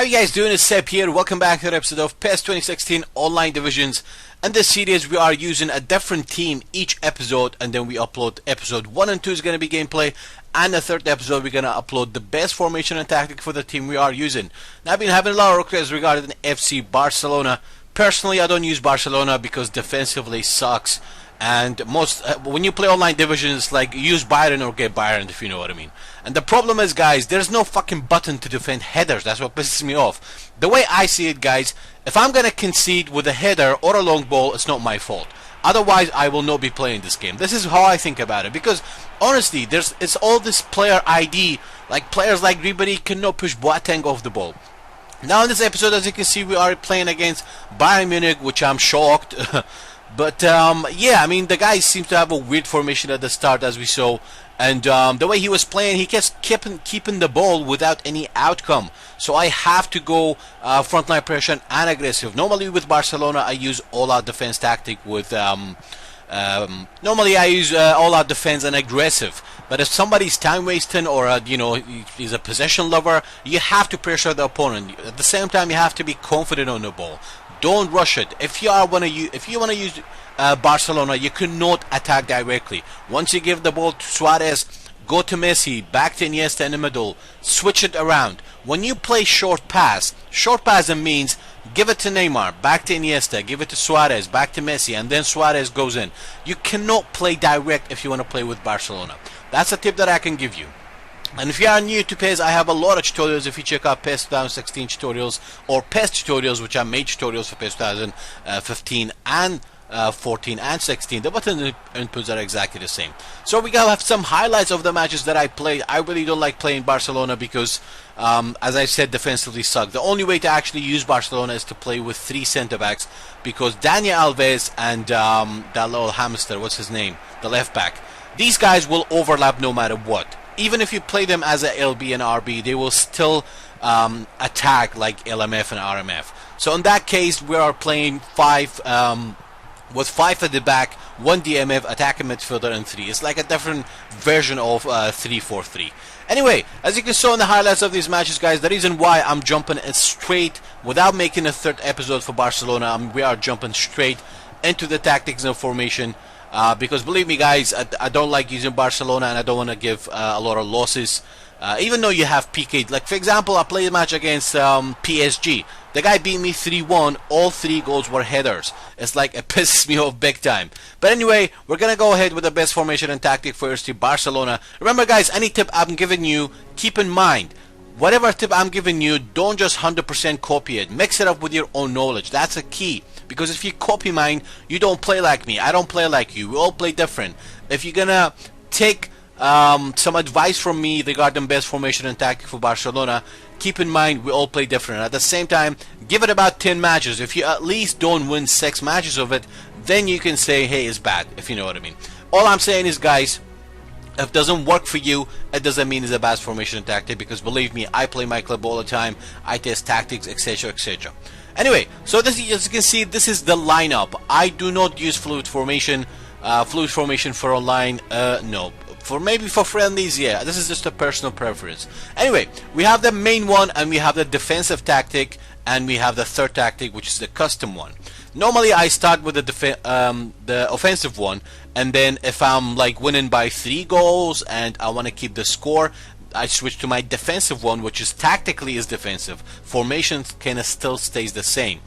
How you guys doing? It's Seb here. Welcome back to another episode of PES 2016 Online Divisions. In this series we are using a different team each episode, and then we upload episode 1 and 2 is going to be gameplay, and the third episode we're going to upload the best formation and tactic for the team we are using. Now I've been having a lot of requests regarding FC Barcelona. Personally I don't use Barcelona because defensively sucks, and when you play online divisions, like, use Byron or get Byron, if you know what I mean. And the problem is, guys, there's no fucking button to defend headers. That's what pisses me off. The way I see it, guys, if I'm gonna concede with a header or a long ball, it's not my fault. Otherwise I will not be playing this game. This is how I think about it, because honestly it's all this player ID. Like, players like Ribery cannot push Boateng off the ball. Now in this episode, as you can see, we are playing against Bayern Munich, which I'm shocked. But yeah, I mean, the guy seems to have a weird formation at the start, as we saw, and the way he was playing, he kept keeping the ball without any outcome. So I have to go frontline pressure and aggressive. Normally with Barcelona I use all-out defense tactic with normally I use all-out defense and aggressive. But if somebody's time wasting, or you know, he's a possession lover, you have to pressure the opponent. At the same time, you have to be confident on the ball. Don't rush it. If you want to use Barcelona, you cannot attack directly. Once you give the ball to Suarez, go to Messi, back to Iniesta in the middle, switch it around. When you play short passing means give it to Neymar, back to Iniesta, give it to Suarez, back to Messi, and then Suarez goes in. You cannot play direct if you want to play with Barcelona. That's a tip that I can give you. And if you are new to PES, I have a lot of tutorials. If you check out PES 2016 tutorials or PES tutorials, which I made tutorials for PES 2015 and 14 and 16, the button inputs are exactly the same. So we gotta have some highlights of the matches that I played. I really don't like playing Barcelona because, as I said, defensively suck. The only way to actually use Barcelona is to play with 3 centre backs, because Daniel Alves and that little hamster, what's his name, the left back, these guys will overlap no matter what. Even if you play them as a LB and RB, they will still attack like LMF and RMF. So in that case, we are playing 5 with 5 at the back, 1 DMF, attacking midfielder, and 3. It's like a different version of 3-4-3. Anyway, as you can see in the highlights of these matches, guys, the reason why I'm jumping straight without making a third episode for Barcelona, we are jumping straight into the tactics and formation. Because believe me, guys, I don't like using Barcelona, and I don't want to give a lot of losses. Even though you have PK, like for example, I played a match against PSG. The guy beat me 3-1. All 3 goals were headers. It's like, it pisses me off big time. But anyway, we're gonna go ahead with the best formation and tactic for FC Barcelona. Remember, guys, any tip I'm giving you, keep in mind, whatever tip I'm giving you, don't just 100% copy it. Mix it up with your own knowledge. That's a key. Because if you copy mine, you don't play like me. I don't play like you. We all play different. If you're gonna take some advice from me regarding best formation and tactic for Barcelona, keep in mind we all play different. At the same time, give it about 10 matches. If you at least don't win 6 matches of it, then you can say, hey, it's bad, if you know what I mean. All I'm saying is, guys, if it doesn't work for you, it doesn't mean it's a bad formation and tactic, because believe me, I play my club all the time. I test tactics, etc, etc. Anyway, so this, as you can see, this is the lineup. I do not use fluid formation for online. No, maybe for friendlies, yeah. This is just a personal preference. Anyway, we have the main one, and we have the defensive tactic, and we have the third tactic, which is the custom one. Normally I start with the offensive one, and then if I'm like winning by 3 goals and I want to keep the score, I switch to my defensive one, which is tactically is defensive. Formation kind of still stays the same.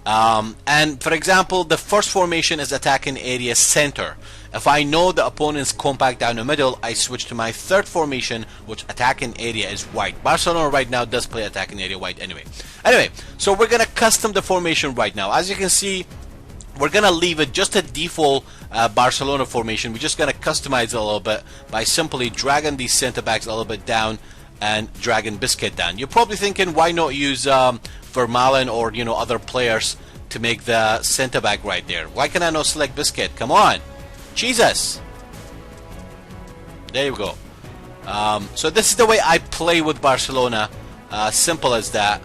And for example, the first formation is attacking area center. If I know the opponent's compact down the middle, I switch to my third formation, which attacking area is wide. Barcelona right now does play attacking area wide anyway. Anyway, so we're gonna custom the formation right now. As you can see, we're gonna leave it just a default Barcelona formation. We're just gonna customize it a little bit by simply dragging these center backs a little bit down and dragging Biscuit down. You're probably thinking, why not use Vermaelen or, you know, other players to make the center back right there? Why can I not select Biscuit? Come on, Jesus! There you go. So this is the way I play with Barcelona. Simple as that.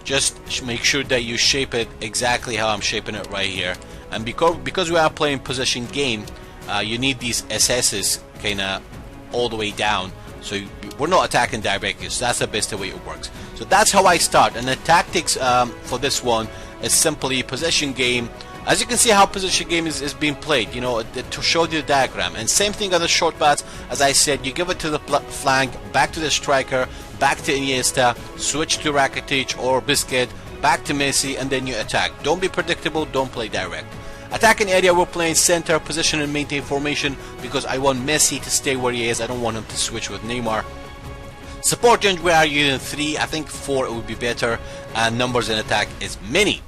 Just make sure that you shape it exactly how I'm shaping it right here. And because we are playing possession game, you need these SS's kind of all the way down, so we're not attacking directly. So that's the best way it works. So that's how I start. And the tactics for this one is simply possession game. As you can see how position game is being played, you know, to show you the diagram. And same thing on the short pass. As I said, you give it to the flank, back to the striker, back to Iniesta, switch to Rakitic or Biscuit, back to Messi, and then you attack. Don't be predictable, don't play direct. Attacking area, we're playing center, position and maintain formation because I want Messi to stay where he is. I don't want him to switch with Neymar. Support range, we are using 3. I think 4 it would be better. And numbers in attack is many.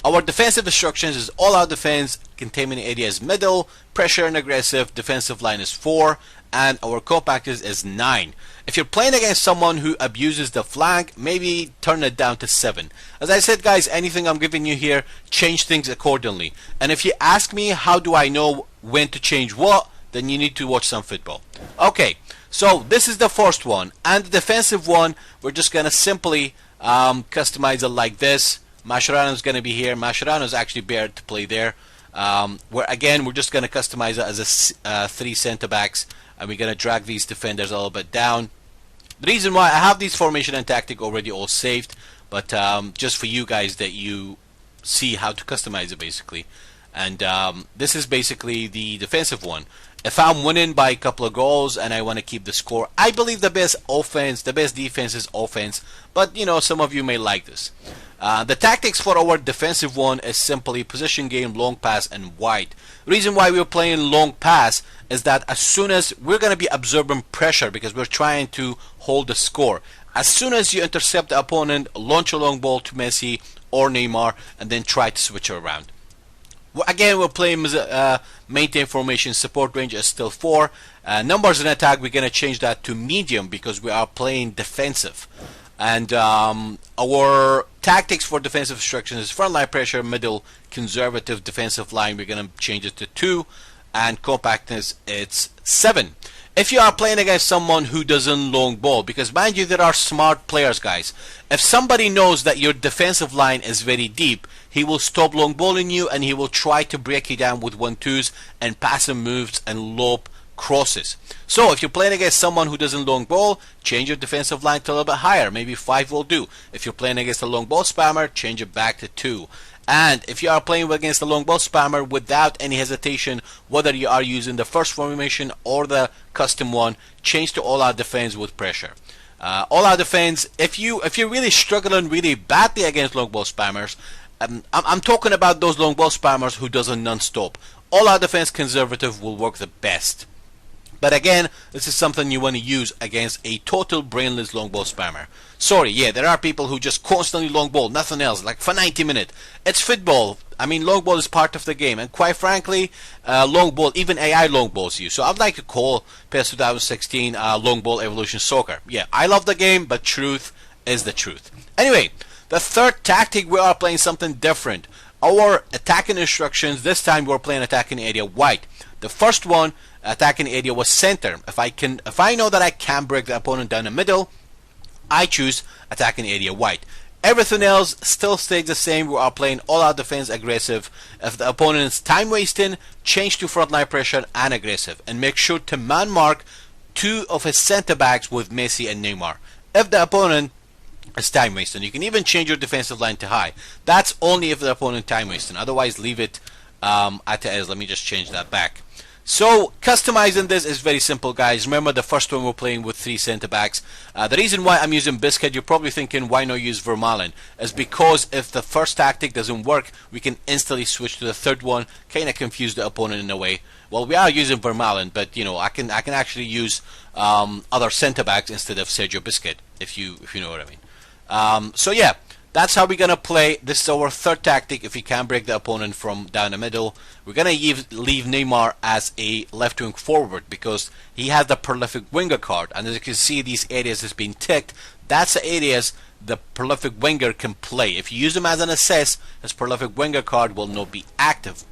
Our defensive instructions is all-out defense, containment area is middle, pressure and aggressive, defensive line is 4, and our compact is 9. If you're playing against someone who abuses the flank, maybe turn it down to 7. As I said, guys, anything I'm giving you here, change things accordingly. And if you ask me how do I know when to change what, then you need to watch some football. Okay, so this is the first one. And the defensive one, we're just going to simply customize it like this. Mascherano is going to be here. Mascherano is actually better to play there. We're just going to customize it as a 3 center backs, and we're going to drag these defenders a little bit down. The reason why I have these formation and tactic already all saved, but just for you guys that you see how to customize it basically. And this is basically the defensive one. If I'm winning by a couple of goals and I want to keep the score, I believe the best defense is offense, but you know, some of you may like this. The tactics for our defensive one is simply position game, long pass, and wide. Reason why we're playing long pass is that as soon as we're going to be absorbing pressure because we're trying to hold the score. As soon as you intercept the opponent, launch a long ball to Messi or Neymar and then try to switch around. Again, we're playing maintain formation, support range is still 4. Numbers in attack, we're going to change that to medium because we are playing defensive. And our tactics for defensive instructions is front line pressure, middle, conservative defensive line. We're going to change it to 2. And compactness, it's 7. If you are playing against someone who doesn't long ball, because mind you, there are smart players, guys. If somebody knows that your defensive line is very deep, he will stop long balling you and he will try to break you down with 1-2s and passing moves and lob crosses. So if you're playing against someone who doesn't long ball, change your defensive line to a little bit higher. Maybe 5 will do. If you're playing against a long ball spammer, change it back to 2. And if you are playing against a long ball spammer, without any hesitation, whether you are using the first formation or the custom one, change to all-out defense with pressure. All-out defense, if you're really struggling really badly against long ball spammers, I'm talking about those long ball spammers who doesn't non-stop. All-out defense conservative will work the best. But again, this is something you want to use against a total brainless long ball spammer. Sorry, yeah, there are people who just constantly long ball, nothing else, like for 90 minutes. It's football. I mean, long ball is part of the game. And quite frankly, long ball, even AI long balls you. So I'd like to call PES 2016 long ball evolution soccer. Yeah, I love the game, but truth is the truth. Anyway, the third tactic, we are playing something different. Our attacking instructions, this time we're playing attacking area wide. The first one, attacking area, was center. If I know that I can break the opponent down the middle, I choose attacking area wide. Everything else still stays the same. We are playing all-out defense, aggressive. If the opponent is time wasting, change to frontline pressure and aggressive, and make sure to man mark 2 of his center backs with Messi and Neymar. If the opponent is time wasting, you can even change your defensive line to high. That's only if the opponent time wasting. Otherwise, leave it at the as. Let me just change that back. So customizing this is very simple, guys. Remember, the first one we're playing with 3 center backs. The reason why I'm using Biscuit, you're probably thinking why not use Vermaelen, is because if the first tactic doesn't work, we can instantly switch to the third one, kind of confuse the opponent in a way. Well, we are using Vermaelen, but you know, I can actually use other center backs instead of Sergio Biscuit, if you know what I mean. So yeah, that's how we're gonna play. This is our third tactic. If we can break the opponent from down the middle, we're gonna leave Neymar as a left wing forward because he has the prolific winger card, and as you can see, these areas has been ticked. That's the areas the prolific winger can play. If you use him as an assist, his prolific winger card will not be active.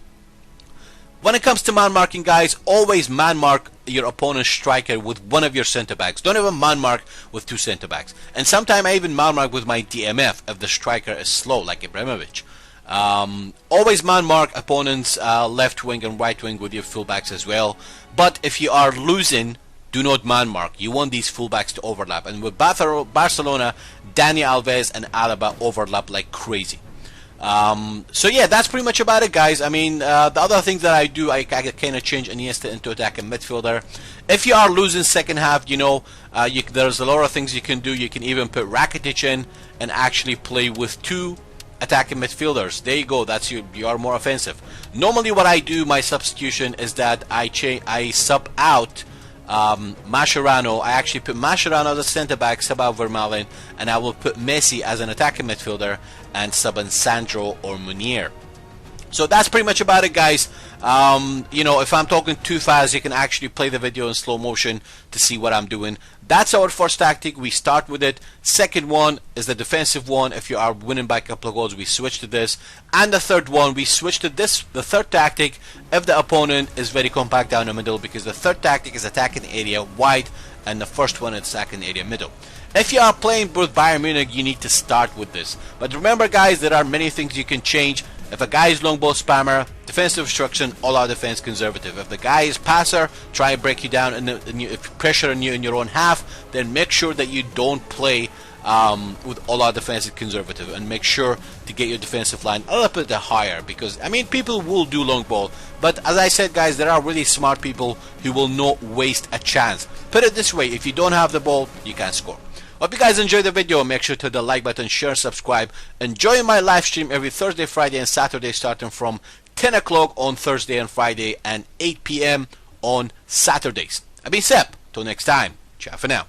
When it comes to man marking, guys, always man mark your opponent's striker with one of your center backs. Don't even man mark with 2 center backs. And sometimes I even man mark with my DMF if the striker is slow, like Ibrahimovic. Always man mark opponent's left wing and right wing with your fullbacks as well. But if you are losing do not man mark. You want these fullbacks to overlap. And with Barcelona, Dani Alves and Alaba overlap like crazy. So yeah, that's pretty much about it, guys. I mean, the other things that I do, I kind of change Iniesta into attacking midfielder. If you are losing second half, you know, there's a lot of things you can do. You can even put Rakitic in and actually play with 2 attacking midfielders. There you go. That's you are more offensive. Normally, what I do, my substitution is that I sub out Mascherano. I actually put Mascherano as a centre back, sub out Vermaelen, and I will put Messi as an attacking midfielder and sub in Sandro or Munier. So that's pretty much about it, guys. You know, if I'm talking too fast, you can actually play the video in slow motion to see what I'm doing. That's our first tactic. We start with it. Second one is the defensive one. If you are winning by a couple of goals, we switch to this. And the third one, we switch to this, the third tactic, if the opponent is very compact down the middle, because the third tactic is attacking area wide, and the first one is attacking area middle. If you are playing with Bayern Munich, you need to start with this. But remember, guys, there are many things you can change. If a guy is long ball spammer, defensive obstruction, all out defense, conservative. If the guy is passer, try and break you down, and if pressure on you in your own half, then make sure that you don't play with all out defensive, conservative, and make sure to get your defensive line a little bit higher, because I mean, people will do long ball, but as I said, guys, there are really smart people who will not waste a chance. Put it this way: if you don't have the ball, you can't score. Hope you guys enjoyed the video. Make sure to hit the like button, share, subscribe, and join my live stream every Thursday, Friday, and Saturday, starting from 10 o'clock on Thursday and Friday and 8 p.m. on Saturdays. I've been Sep. Till next time. Ciao for now.